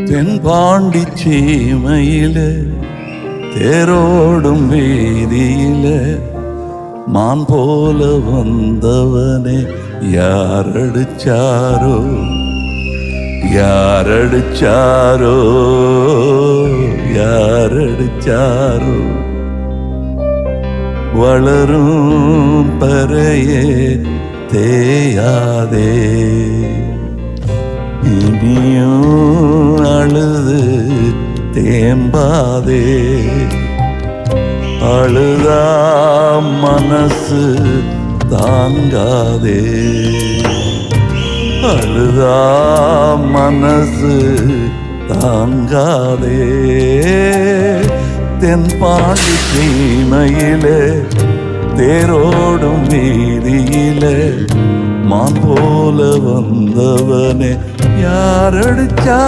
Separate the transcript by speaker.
Speaker 1: தென்பாண்டி சீமையில தேரோடும் வீதியில மான் போல வந்தவனே யாரடிச்சாரோ யாரடிச்சாரோ யாரடிச்சாரோ வளரும் பறையே தேயாதே இனியும் அழுது தேம்பாதே அழுதா மனசு தாங்காதே அழுதா மனசு தாங்காதே தென்பாண்டி சீமையிலே தேரோடும் வீதியிலே மான் போல வந்தவனே யாரடிச்சா